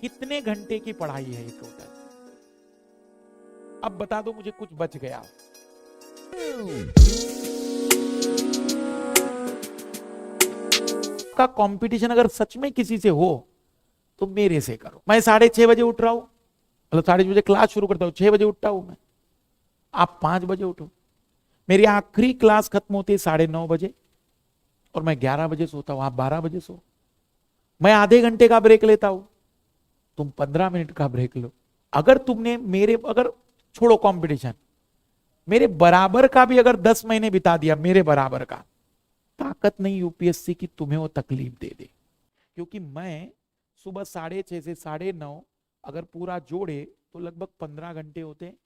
कितने घंटे की पढ़ाई है ये टोटल? अब बता दो मुझे, कुछ बच गया? का कंपटीशन अगर सच में किसी से हो तो मेरे से करो। मैं 6:30 बजे उठ रहा हूं, मतलब 6:30 बजे क्लास शुरू करता हूं, 6 बजे उठता हूं मैं, आप 5 बजे उठो। मेरी आखिरी क्लास खत्म होती है 9:30 बजे और मैं 11 बजे सोता हूं, आप 12 बजे सो। मैं आधे घंटे का ब्रेक लेता हूं, तुम 15 मिनट का ब्रेक लो। अगर तुमने मेरे, अगर छोड़ो कंपटीशन, मेरे बराबर का भी अगर 10 महीने बिता दिया, मेरे बराबर का, ताकत नहीं यूपीएससी की तुम्हें वो तकलीफ दे दे। क्योंकि मैं सुबह 6:30 से 9:30 अगर पूरा जोड़े तो लगभग 15 घंटे होते हैं।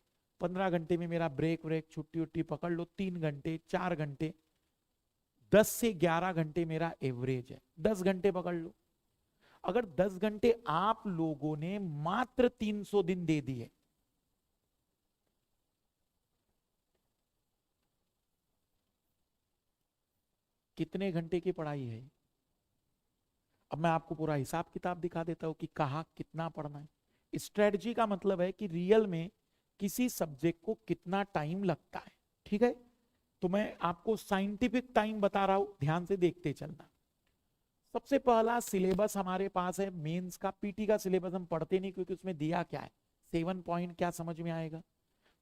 15 घंटे में मेरा ब्रेक व्रेक छुट्टी उट्टी पकड़ लो 3 घंटे 4 घंटे, 10 से 11 घंटे मेरा एवरेज है। 10 घंटे पकड़ लो। अगर 10 घंटे आप लोगों ने मात्र 300 दिन दे दिए, कितने घंटे की पढ़ाई है? अब मैं आपको पूरा हिसाब किताब दिखा देता हूं कि कहा कितना पढ़ना है। स्ट्रेटजी का मतलब है कि रियल में किसी सब्जेक्ट को कितना टाइम लगता है। ठीक है, तो मैं आपको साइंटिफिक टाइम बता रहा हूं, ध्यान से देखते चलना। सबसे पहला सिलेबस हमारे पास है मेंस का। पीटी का सिलेबस हम पढ़ते नहीं क्योंकि उसमें दिया क्या है, 7 पॉइंट, क्या समझ में आएगा।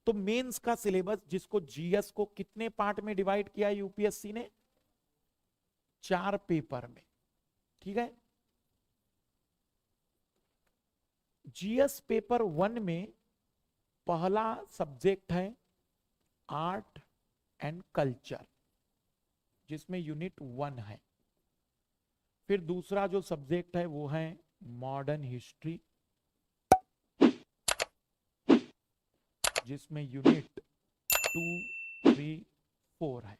तो मेंस का सिलेबस, जिसको जीएस को कितने पार्ट में डिवाइड किया यूपीएससी ने? 4 पेपर में। ठीक है, जीएस पेपर 1 में पहला सब्जेक्ट है आर्ट एंड कल्चर, जिसमें यूनिट 1 है। फिर दूसरा जो सब्जेक्ट है वो है मॉडर्न हिस्ट्री, जिसमें यूनिट 2, 3, 4 है।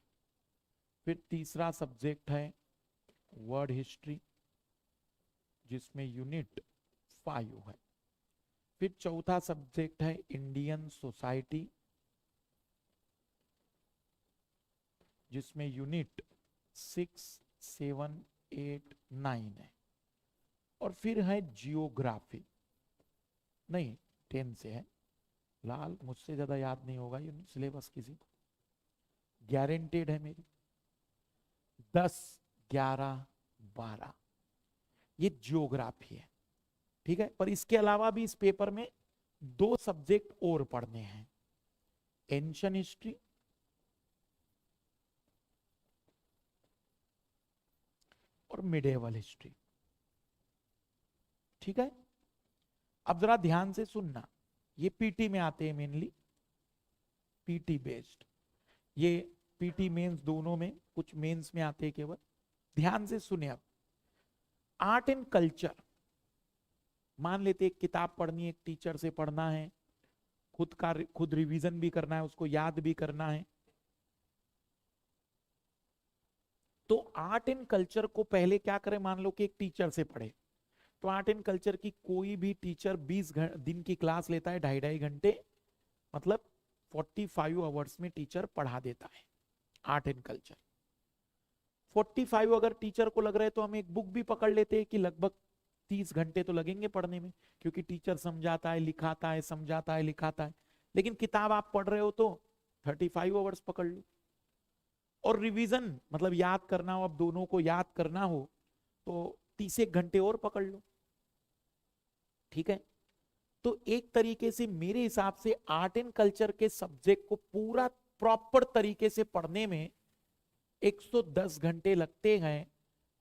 फिर तीसरा सब्जेक्ट है वर्ल्ड हिस्ट्री, जिसमें यूनिट 5 है। फिर चौथा सब्जेक्ट है इंडियन सोसाइटी, जिसमें यूनिट 6, 7, 8, 9 है। और फिर है जियोग्राफी, नहीं 10 से है, लाल मुझसे ज्यादा याद नहीं होगा ये सिलेबस किसी को, गारंटेड है मेरी। 10, 11, 12 ये जियोग्राफी है। ठीक है, पर इसके अलावा भी इस पेपर में 2 सब्जेक्ट और पढ़ने हैं, एंशिएंट हिस्ट्री और मिडिवल हिस्ट्री। ठीक है, अब जरा ध्यान से सुनना, ये पीटी में आते हैं मेनली, पीटी बेस्ड। ये पीटी मेंस दोनों में, कुछ मेंस में आते हैं केवल। ध्यान से सुने। अब आर्ट एंड कल्चर, मान लेते एक किताब पढ़नी है, एक टीचर से पढ़ना है, खुद रिवीजन भी करना है, उसको याद भी करना है। तो आर्ट एंड कल्चर को पहले क्या करें, मान लो कि एक टीचर से पढ़े, तो आर्ट एंड कल्चर की कोई भी टीचर 20 दिन की क्लास लेता है, 2.5 घंटे, मतलब 45 आवर्स में टीचर पढ़ा देता है आर्ट एंड कल्चर। 45 अगर टीचर को लग रहा है तो हम एक बुक भी पकड़ लेते हैं कि लगभग 30 घंटे तो लगेंगे पढ़ने में, क्योंकि टीचर समझाता है, लिखाता है, समझाता है, लिखाता है। लेकिन किताब आप पढ़ रहे हो तो 35 आवर्स पकड़ लो। और रिवीजन मतलब याद करना हो, अब दोनों को याद करना हो तो 30 घंटे और पकड़ लो। ठीक है, तो एक तरीके से मेरे हिसाब से आर्ट एंड कल्चर के सब्जेक्ट को पूरा प्रॉपर तरीके से पढ़ने में 110 घंटे लगते हैं।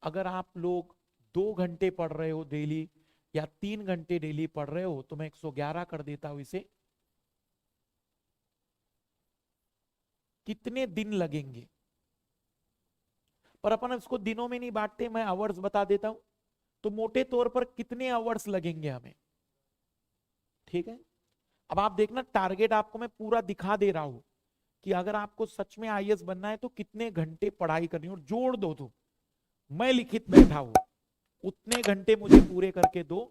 अगर आप लोग 2 घंटे पढ़ रहे हो डेली या 3 घंटे डेली पढ़ रहे हो तो मैं 111 कर देता हूं इसे। कितने दिन लगेंगे? पर अपन इसको दिनों में नहीं बांटते, मैं आवर्स बता देता हूं। तो मोटे तौर पर कितने आवर्स लगेंगे हमें? ठीक है, अब आप देखना, टारगेट आपको मैं पूरा दिखा दे रहा हूं कि अगर आपको सच में आईएएस बनना है तो कितने घंटे पढ़ाई करनी, और जोड़ दो तो मैं लिखित बैठा हूं, उतने घंटे मुझे पूरे करके दो।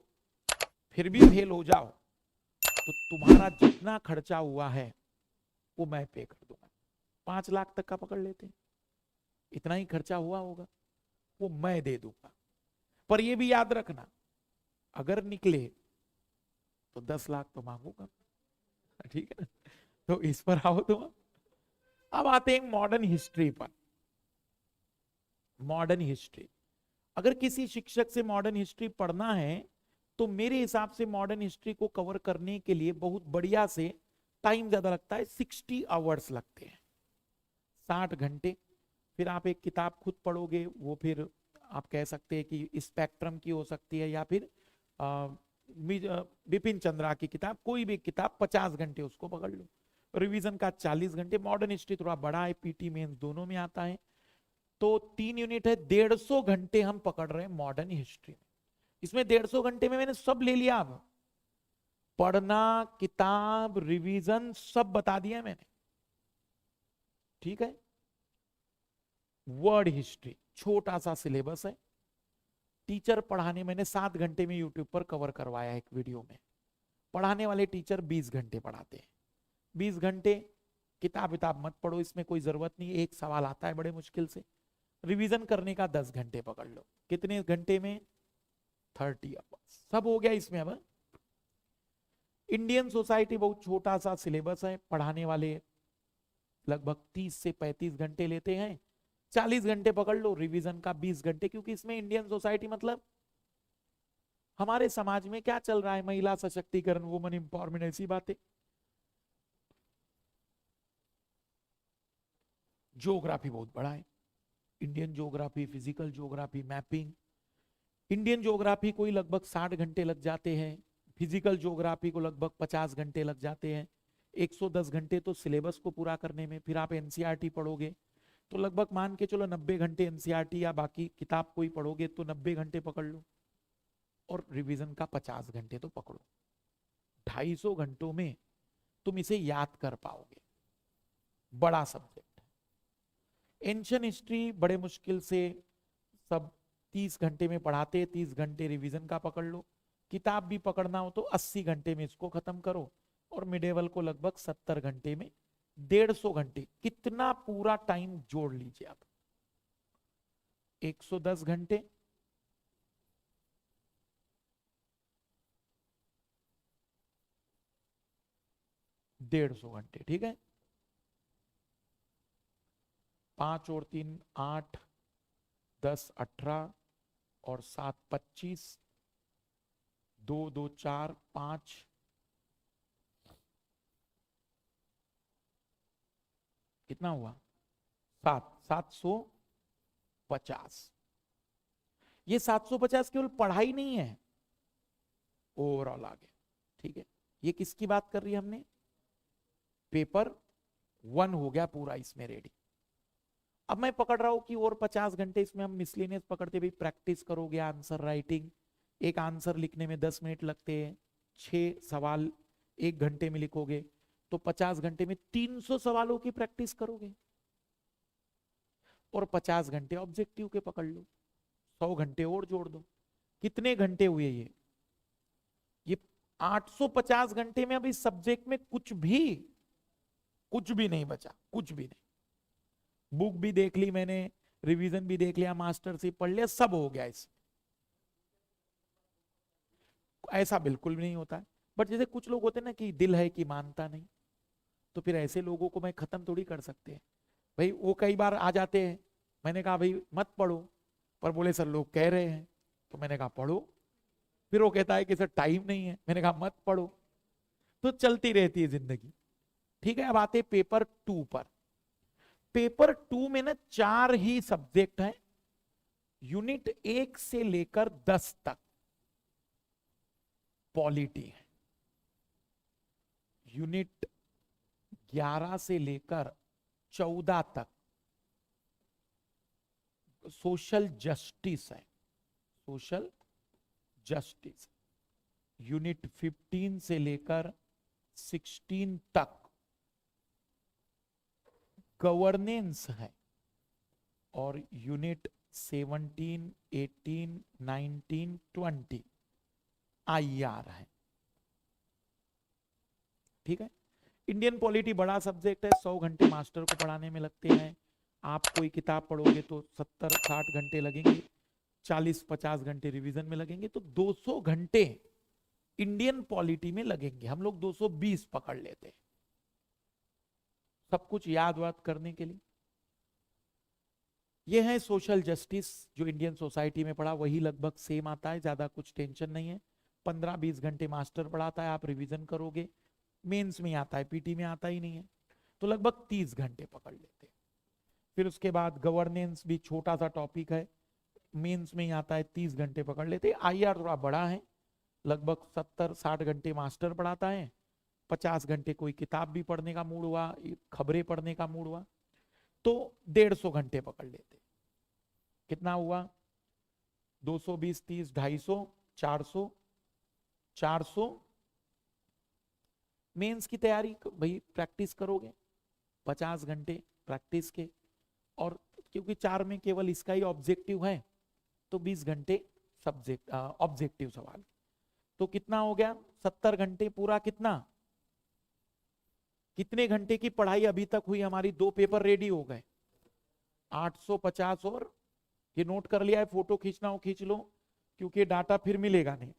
फिर भी फेल हो जाओ तो तुम्हारा जितना खर्चा हुआ है वो मैं पे कर दूंगा। 5 लाख तक का पकड़ लेते हैं, इतना ही खर्चा हुआ होगा, वो मैं दे दूंगा। पर ये भी याद रखना, अगर निकले तो 10 लाख तो मांगूंगा, ठीक है ना। तो इस पर आओ तुम। अब आते हैं मॉडर्न हिस्ट्री पर। मॉडर्न हिस्ट्री, अगर किसी शिक्षक से मॉडर्न हिस्ट्री पढ़ना है तो मेरे हिसाब से मॉडर्न हिस्ट्री को कवर करने के लिए बहुत बढ़िया से टाइम ज्यादा लगता है, 60 आवर्स लगते हैं, 60 घंटे। फिर आप एक किताब खुद पढ़ोगे, वो फिर आप कह सकते हैं कि स्पेक्ट्रम की हो सकती है, या फिर बिपिन चंद्रा की किताब, कोई भी किताब 50 घंटे उसको पकड़ लो। रिवीजन का 40 घंटे। मॉडर्न हिस्ट्री थोड़ा बड़ा है, पीटी मेंस दोनों में आता है, तो 3 यूनिट है, 150 घंटे हम पकड़ रहे हैं मॉडर्न हिस्ट्री में। इसमें 150 घंटे में मैंने सब ले लिया, अब पढ़ना, किताब, रिवीजन सब बता दिया मैंने, ठीक है। वर्ड हिस्ट्री छोटा सा सिलेबस है, टीचर पढ़ाने मैंने 7 घंटे में यूट्यूब पर कवर करवाया एक वीडियो में। पढ़ाने वाले टीचर 20 घंटे पढ़ाते हैं, 20 घंटे। किताब विताब मत पढ़ो, इसमें कोई जरूरत नहीं, एक सवाल आता है बड़े मुश्किल से। रिवीजन करने का 10 घंटे पकड़ लो, कितने घंटे में, 30 आवर्स, सब हो गया इसमें। अब इंडियन सोसाइटी बहुत छोटा सा सिलेबस है, पढ़ाने वाले लगभग 30 से 35 घंटे लेते हैं, 40 घंटे पकड़ लो, रिवीजन का 20 घंटे, क्योंकि इसमें इंडियन सोसाइटी मतलब हमारे समाज में क्या चल रहा है, महिला सशक्तिकरण, वुमन एम्पावरमेंट, ऐसी बातें। ज्योग्राफी बहुत बड़ा है, Indian geography, physical geography, mapping. Indian geography को ही लगभग 60 घंटे लग जाते हैं, फिजिकल ज्योग्राफी को लगभग 50 घंटे लग जाते हैं, 110 घंटे तो सिलेबस को पूरा करने में। फिर आप एनसीईआरटी पढ़ोगे तो लगभग मान के चलो 90 घंटे एनसीईआरटी या बाकी किताब को ही पढ़ोगे तो 90 घंटे पकड़ लो, और रिवीजन का 50 घंटे तो पकड़ो। 250 घंटों में तुम इसे याद कर पाओगे, बड़ा सब्जेक्ट है। एंशियंट हिस्ट्री बड़े मुश्किल से सब 30 घंटे में पढ़ाते, 30 घंटे रिवीजन का पकड़ लो। किताब भी पकड़ना हो तो 80 घंटे में इसको खत्म करो, और मिडेवल को लगभग 70 घंटे में। 150 घंटे, कितना पूरा टाइम जोड़ लीजिए आप, 110 घंटे, 150 घंटे, ठीक है। 5 और 3 8, 10 18, और 7 25, 2 2 4 5, कितना हुआ, 750। ये 750 केवल पढ़ाई नहीं है, ओवरऑल आगे, ठीक है। ये किसकी बात कर रही है हमने, पेपर 1 हो गया पूरा इसमें रेडी। अब मैं पकड़ रहा हूं कि और 50 घंटे इसमें हम मिसलेनियस पकड़ते भी, प्रैक्टिस करोगे, आंसर राइटिंग, एक आंसर लिखने में 10 मिनट लगते हैं, 6 सवाल 1 घंटे में लिखोगे, तो 50 घंटे में 300 सवालों की प्रैक्टिस करोगे, और 50 घंटे ऑब्जेक्टिव के पकड़ लो, 100 घंटे और जोड़ दो, कितने घंटे हुए ये 850 घंटे में। अब इस सब्जेक्ट में कुछ भी नहीं बचा, कुछ भी नहीं। बुक भी देख ली मैंने, रिवीजन भी देख लिया, मास्टर से पढ़ लिया, सब हो गया इसमें। ऐसा बिल्कुल भी नहीं होता है, बट जैसे कुछ लोग होते हैं ना कि दिल है कि मानता नहीं, तो फिर ऐसे लोगों को मैं खत्म थोड़ी कर सकते हैं भाई। वो कई बार आ जाते हैं, मैंने कहा भाई मत पढ़ो, पर बोले सर लोग कह रहे हैं, तो मैंने कहा पढ़ो। फिर वो कहता है कि सर टाइम नहीं है, मैंने कहा मत पढ़ो। तो चलती रहती है जिंदगी, ठीक है। अब आते पेपर 2 पर। पेपर 2 में ना 4 ही सब्जेक्ट हैं, यूनिट 1 से लेकर 10 तक पॉलिटी है, यूनिट 11 से लेकर 14 तक सोशल जस्टिस है, सोशल जस्टिस। यूनिट 15 से लेकर 16 तक गवर्नेंस है, और यूनिट 17 18 19 20 आईआर है, ठीक है। इंडियन पॉलिटी बड़ा सब्जेक्ट है, 100 घंटे मास्टर को पढ़ाने में लगते हैं। आप कोई किताब पढ़ोगे तो 70-60 घंटे लगेंगे, 40-50 घंटे रिवीजन में लगेंगे, तो 200 घंटे इंडियन पॉलिटी में लगेंगे, हम लोग 220 पकड़ लेते हैं सब कुछ याद वाद करने के लिए। ये है सोशल जस्टिस, जो इंडियन सोसाइटी में पढ़ा वही लगभग सेम आता है, ज्यादा कुछ टेंशन नहीं है। 15-20 घंटे मास्टर पढ़ाता है, आप रिवीजन करोगे, मेंस में आता है, पीटी में आता ही नहीं है, तो लगभग 30 घंटे पकड़ लेते हैं। फिर उसके बाद गवर्नेंस भी छोटा सा टॉपिक है, मेंस में ही आता है, 30 घंटे पकड़ लेते हैं। आईआर थोड़ा बड़ा है, लगभग 70-60 घंटे मास्टर पढ़ाता है, 50 घंटे कोई किताब भी पढ़ने का मूड हुआ, खबरें पढ़ने का मूड हुआ, तो 150 घंटे पकड़ लेते। कितना हुआ? 220, 30, 250, 400, 400। मेंस की तैयारी भाई प्रैक्टिस करोगे 50 घंटे प्रैक्टिस के, और क्योंकि 4 में केवल इसका ही ऑब्जेक्टिव है तो 20 घंटे सब्जेक्ट ऑब्जेक्टिव सवाल। तो कितना हो गया? 70 घंटे पूरा। कितने घंटे की पढ़ाई अभी तक हुई हमारी? 2 पेपर रेडी हो गए, 850। और ये नोट कर लिया है, फोटो खींचना हो खींच लो, क्योंकि डाटा फिर मिलेगा नहीं।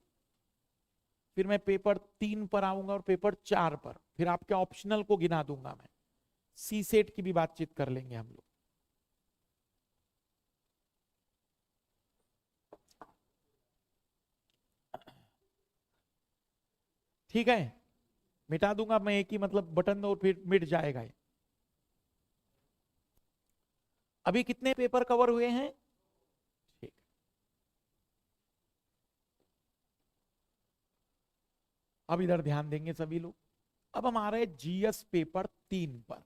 फिर मैं पेपर 3 पर आऊंगा और पेपर 4 पर, फिर आपके ऑप्शनल को गिना दूंगा मैं। सी सेट की भी बातचीत कर लेंगे हम लोग। ठीक है, मिटा दूंगा मैं एक ही मतलब बटन और फिर मिट जाएगा ये। अभी कितने पेपर कवर हुए हैं? ठीक। अब इधर ध्यान देंगे सभी लोग। अब हम आ रहे हैं जीएस पेपर 3 पर।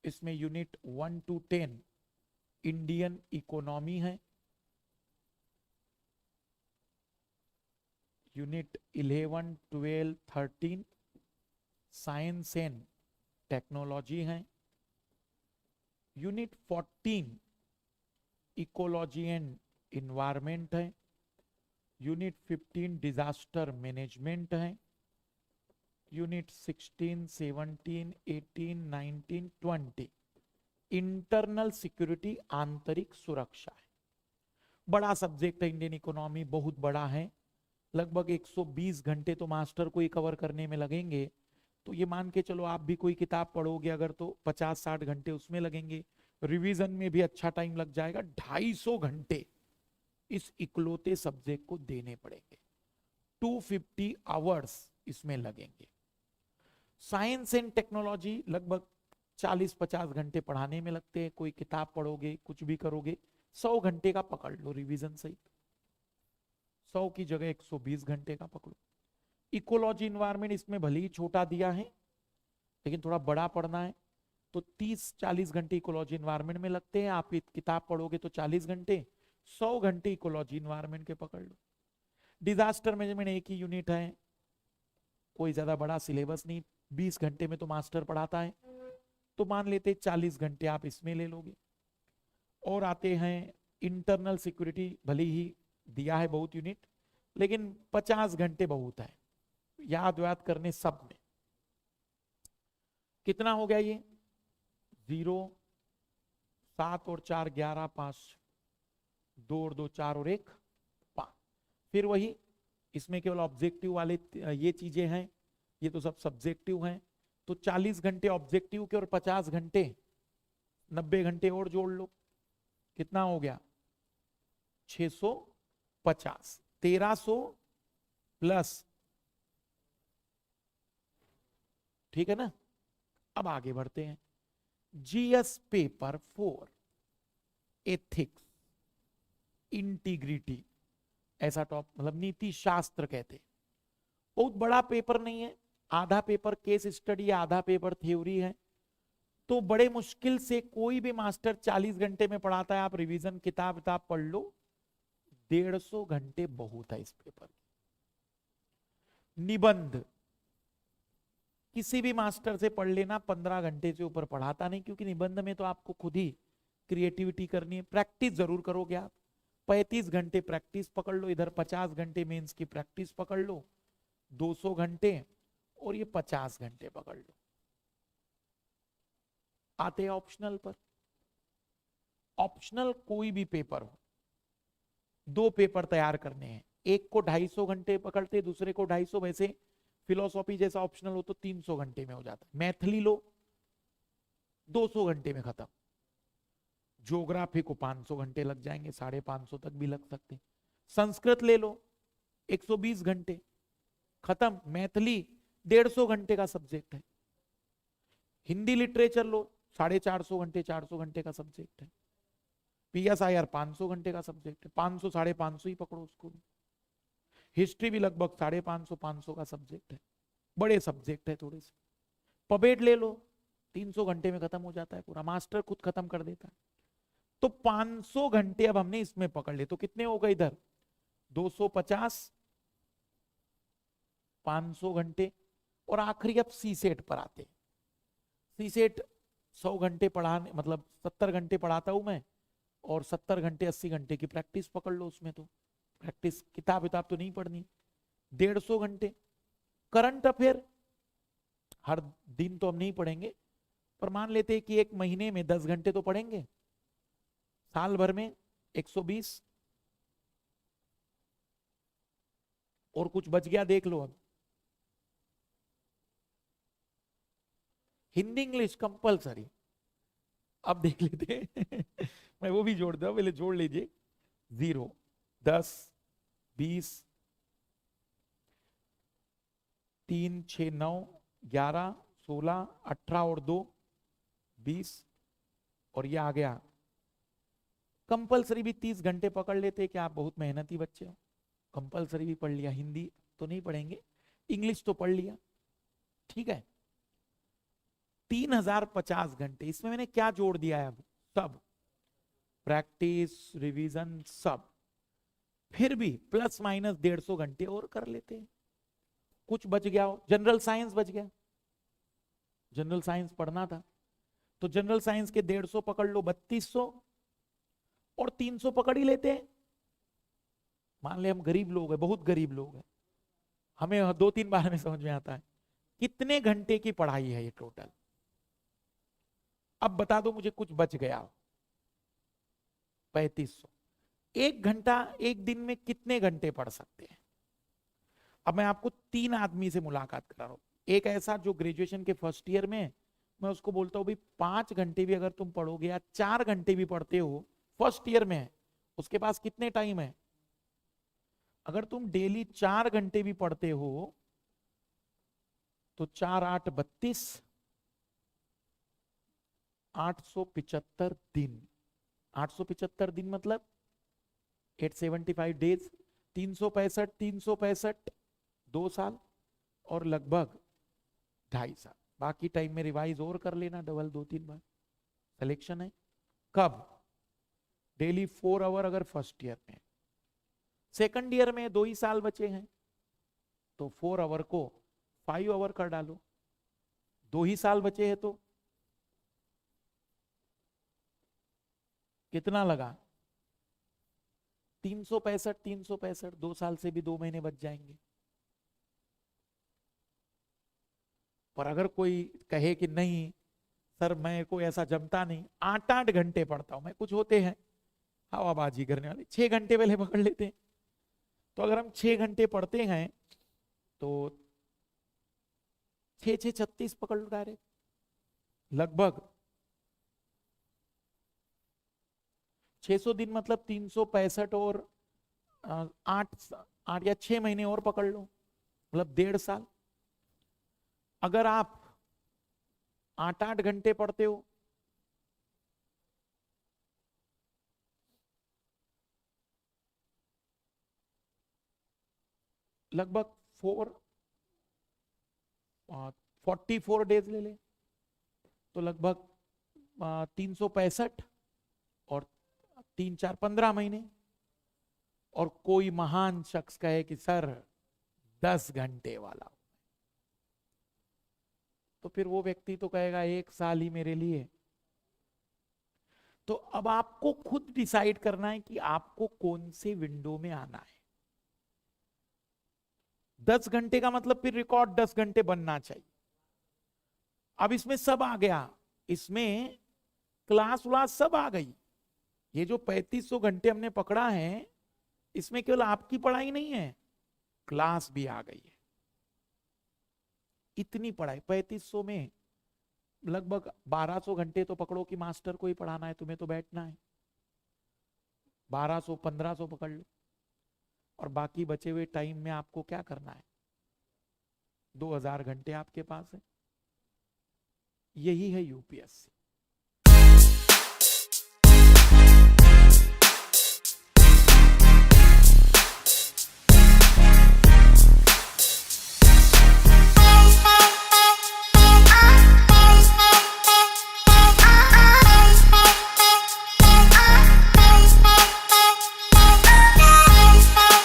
इसमें यूनिट 1 to 10 इंडियन इकोनॉमी है, यूनिट 11, 12, 13 साइंस एंड टेक्नोलॉजी है, यूनिट 14 इकोलॉजी एंड इन्वायरमेंट है, यूनिट 15 डिजास्टर मैनेजमेंट है, यूनिट 16, 17, 18, 19, 20 इंटरनल सिक्योरिटी आंतरिक सुरक्षा है। बड़ा सब्जेक्ट है इंडियन इकोनॉमी, बहुत बड़ा है, लगभग 120 घंटे तो मास्टर को ही कवर करने में लगेंगे। तो ये मान के चलो आप भी कोई किताब पढ़ोगे अगर तो 50-60 घंटे उसमें लगेंगे, रिवीजन में भी अच्छा टाइम लग जाएगा। 250 घंटे इस इकलौते सब्जेक्ट को देने पड़ेंगे, 250 आवर्स इसमें लगेंगे। साइंस एंड टेक्नोलॉजी लगभग 40-50 घंटे पढ़ाने में लगते हैं, कोई किताब पढ़ोगे कुछ भी करोगे 100 घंटे का पकड़ लो रिवीजन सही, 100 की जगह 120 घंटे का पकड़ो। इकोलॉजी इन्वायरमेंट इसमें भले ही छोटा दिया है लेकिन थोड़ा बड़ा पढ़ना है, तो 30-40 घंटे इकोलॉजी इन्वायरमेंट में लगते हैं। आप किताब पढ़ोगे तो 40 घंटे, 100 घंटे इकोलॉजी इन्वायरमेंट के पकड़ लो। डिजास्टर मैनेजमेंट एक ही यूनिट है, कोई ज्यादा बड़ा सिलेबस नहीं, 20 घंटे में तो मास्टर पढ़ाता है, तो मान लेते 40 घंटे आप इसमें ले लोगे। और आते हैं इंटरनल सिक्योरिटी, भले ही दिया है बहुत यूनिट लेकिन 50 घंटे बहुत है याद वाद करने सब में। कितना हो गया ये? 0, 7 और 4 11, 5, 2 और 2 4 और 1 5। फिर वही, इसमें केवल ऑब्जेक्टिव वाले ये चीजें हैं, ये तो सब सब्जेक्टिव हैं। तो 40 घंटे ऑब्जेक्टिव के और 50 घंटे, 90 घंटे और जोड़ लो, कितना हो गया? 650, 1300 प्लस, ठीक है ना। अब आगे बढ़ते हैं। जीएस पेपर 4 एथिक्स इंटीग्रिटी, ऐसा टॉप मतलब नीति शास्त्र कहते। बहुत बड़ा पेपर नहीं है, आधा पेपर केस स्टडी, आधा पेपर थ्योरी है, तो बड़े मुश्किल से कोई भी मास्टर 40 घंटे में पढ़ाता है। आप रिवीजन किताब पढ़ लो, 150 घंटे बहुत है इस पेपर। निबंध किसी भी मास्टर से पढ़ लेना, 15 घंटे से ऊपर पढ़ाता नहीं, क्योंकि निबंध में तो आपको खुद ही क्रिएटिविटी करनी है, प्रैक्टिस जरूर करोगे आप। 35 घंटे प्रैक्टिस पकड़ लो, इधर 50 घंटे मेंस की प्रैक्टिस पकड़ लो, 200 घंटे, और ये 50 घंटे पकड़ लो। आते हैं ऑप्शनल पर। ऑप्शनल कोई भी पेपर हो, 2 पेपर तैयार करने हैं, एक को 250 घंटे पकड़ते, दूसरे को 250, वैसे फिलोसॉफी जैसा ऑप्शनल हो तो 300 घंटे में हो जाता है। मैथिली लो 200 घंटे में खत्म, ज्योग्राफी को 500 घंटे लग जाएंगे, 550 तक भी लग सकते। संस्कृत ले लो 120 घंटे खत्म, मैथिली 150 घंटे का सब्जेक्ट है। हिंदी लिटरेचर लो 450 घंटे, 400 घंटे का सब्जेक्ट है। PSIR 500 घंटे का सब्जेक्ट है, 500 550 ही पकड़ो उसको। हिस्ट्री भी लगभग 550 500 का सब्जेक्ट है, बड़े सब्जेक्ट है थोड़े से। पबेट ले लो 300 घंटे में खत्म हो जाता है पूरा, मास्टर खुद खत्म कर देता है। तो 500 घंटे अब हमने इसमें पकड़ लिए, तो कितने हो गए इधर 250, 500 घंटे। और आखिरी अब सी सेट पर आते। सी सेट 100 घंटे पढ़ाने, मतलब 70 घंटे पढ़ाता हूं मैं, और 70 घंटे 80 घंटे की प्रैक्टिस पकड़ लो। उसमें तो प्रैक्टिस किताब तो नहीं पढ़नी। 150 घंटे करंट अफेयर, हर दिन तो हम नहीं पढ़ेंगे, पर मान लेते हैं कि एक महीने में 10 घंटे तो पढ़ेंगे, साल भर में 120, और कुछ बच गया देख लो। अब हिंदी इंग्लिश कंपलसरी, अब देख लेते हैं मैं वो भी जोड़ दूं, पहले जोड़ लीजिए। 0, 10, 20, 3, 6, 9, 11, 16, 18 और 2, 20, और ये आ गया कंपलसरी भी 30 घंटे पकड़ लेते। क्या आप बहुत मेहनती बच्चे हो? कंपलसरी भी पढ़ लिया, हिंदी तो नहीं पढ़ेंगे, इंग्लिश तो पढ़ लिया, ठीक है। 3050 घंटे, इसमें मैंने क्या जोड़ दिया है? अब सब प्रैक्टिस, रिवीजन, सब, फिर भी प्लस माइनस 150 घंटे और कर लेते हैं। कुछ बच गया हो, जनरल साइंस बच गया, जनरल साइंस पढ़ना था, तो जनरल साइंस के 150 पकड़ लो, 3200, और 300 पकड़ ही लेते हैं। मान ले हम गरीब लोग हैं, बहुत गरीब लोग हैं, हमें 2-3 बार में समझ में आता है कितने घंटे की पढ़ाई है ये टोटल। अब बता दो मुझे कुछ बच गया हो। 3500। 1 घंटा एक दिन में कितने घंटे पढ़ सकते हैं? अब मैं आपको 3 आदमी से मुलाकात करा रहा हूं। एक ऐसा जो ग्रेजुएशन के फर्स्ट ईयर में, मैं उसको बोलता हूं भाई 5 घंटे भी अगर तुम पढ़ोगे, या 4 घंटे भी पढ़ते हो, फर्स्ट ईयर में है, उसके पास कितने टाइम है? अगर तुम डेली 4 घंटे भी पढ़ते हो तो 4 8 32, 875 दिन। 875 दिन मतलब 875 डेज, 365, 365, 2 साल और लगभग 2.5 साल। बाकी टाइम में रिवाइज और कर लेना, डबल 2-3 बार। सिलेक्शन है कब? डेली 4 आवर अगर फर्स्ट ईयर में। सेकंड ईयर में 2 ही साल बचे हैं, तो 4 आवर को 5 आवर कर डालो, 2 ही साल बचे हैं, तो कितना लगा? 365, 365, 2 साल से भी 2 महीने बच जाएंगे। पर अगर कोई कहे कि नहीं सर मैं को ऐसा जमता नहीं, 8-8 घंटे पढ़ता हूं मैं, कुछ होते हैं हवाबाजी करने वाले, 6 घंटे पहले पकड़ लेते हैं। तो अगर हम 6 घंटे पढ़ते हैं तो 6 36 पकड़ लो डायरेक्ट, लगभग 600 दिन, मतलब 365 और 8 या 6 महीने और पकड़ लो, मतलब 1.5 साल। अगर आप 8-8 घंटे पढ़ते हो लगभग 44 डेज ले ले, तो लगभग 365 और 3-4 15 महीने। और कोई महान शख्स कहे कि सर 10 घंटे वाला, तो फिर वो व्यक्ति तो कहेगा 1 साल ही मेरे लिए। तो अब आपको खुद डिसाइड करना है कि आपको कौन से विंडो में आना है। 10 घंटे का मतलब फिर रिकॉर्ड 10 घंटे बनना चाहिए। अब इसमें सब आ गया, इसमें क्लास व्लास सब आ गई। ये जो 3500 घंटे हमने पकड़ा है, इसमें केवल आपकी पढ़ाई नहीं है, क्लास भी आ गई है। इतनी पढ़ाई 3500 में लगभग 1200 घंटे तो पकड़ो कि मास्टर को ही पढ़ाना है, तुम्हें तो बैठना है। 1200 1500 पकड़ लो, और बाकी बचे हुए टाइम में आपको क्या करना है? 2000 घंटे आपके पास है। यही है यूपीएससी।